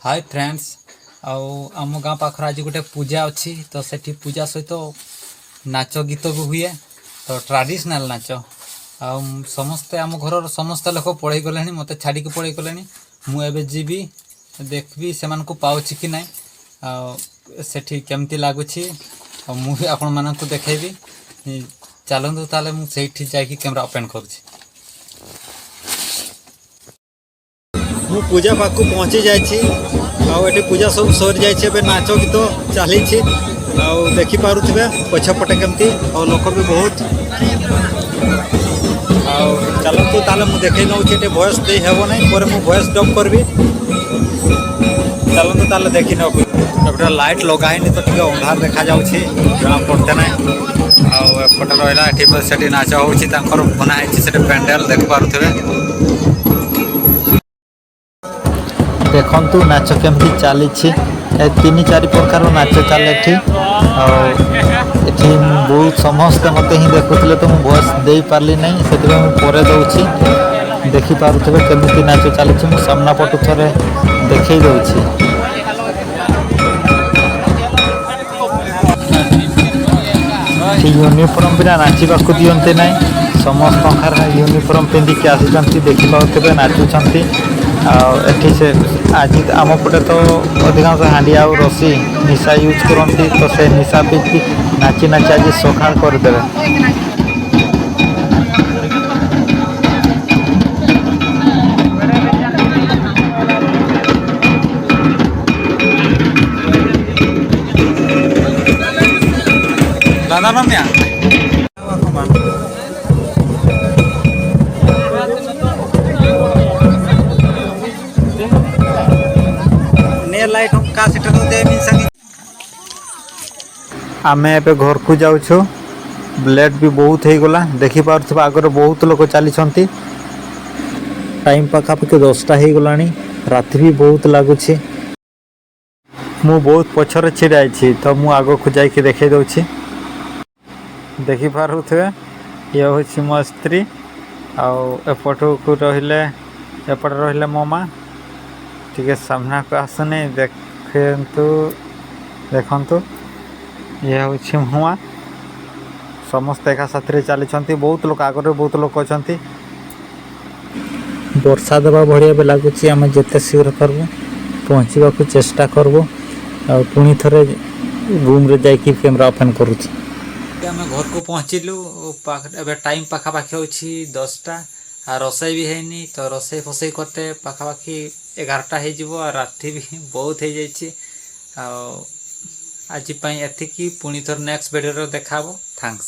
Hi friends आम गाँ पाखर आज गोटे पूजा अच्छी तो सेठी पूजा सहित नाच गीत भी हुए तो ट्रेडिशनल नाच समस्ते आम घर समस्त लोक पढ़े गले मत छाड़ी पढ़े गले मुझे जीवी देखी से पाऊँ कि ना सेठी केमती लगुच मुझे आपण मानक देखेबी चलतु ताले मुझे जाकि कैमरा ओपन करुँच मु पूजा पाक पहुँची जाइए पूजा सब सरी जाए नाच गीत चली देखिपे पछपटे केमती और लोक भी बहुत चलतु ताले मुझे देखे नौचे वॉइस दे हेब ना पर मु वॉइस डब करी चलतु ताले देखी नौ लाइट लगाइनी तो टे अंधार देखा जना पड़ते ना आउटे रहा से नाच हो बनाई पेंडेल देखिपे देखु नाच केमती चली 3-4 प्रकार नाच चले बहुत समस्ते मत ही देखुले तो मुझे वॉइस दे पार्ली ना से पर दौची देखिपे केमती नाच चली सामना पटु थे देखे दूसरी यूनिफॉर्म बिना नाचवा दिखते ना समस्त यूनिफॉर्म पिंधिकी आसी देखिपे नाचुंट एठी से आज आम पटे तो अधिकांश हांडी आ रसी निशा यूज करती तो से निशा पी नाची नाची आज सखा करदे दादा नम्या लाइट आम ए घर को जाऊँ ब्लेड भी बहुत हो गला देखिपे आगर बहुत लोग चली टाइम पखापाखि 10टा हो गला राति भी बहुत लगुच मु बहुत पछरे छिड़ाई तो मु आग को जाकि देखे दूसरी देखिपे ये हूँ मो स्त्री आउट को रहिले एपटे रहिले मो माँ टे सामना को आसनी देखु ये हूँ हुआ समस्त एक साथी चली बहुत लोग आगे बहुत लोग अच्छा वर्षा देवा भाया भी लगुच आम जिते शीघ्र करूँ पहुँचा चेष्टा करूँ पुणी थे रूम रे जाकि कैमरा ओपन करुँच आम घर को पहुँचलु टाइम पखापाखि हो 10टा आ रोसई भी है तो रोसई फसई करते पखापाखि 11टा हो राति भी बहुत हो जाइए आज एतिकी पुणी थोर नेक्स्ट वीडियो देखा थैंक्स।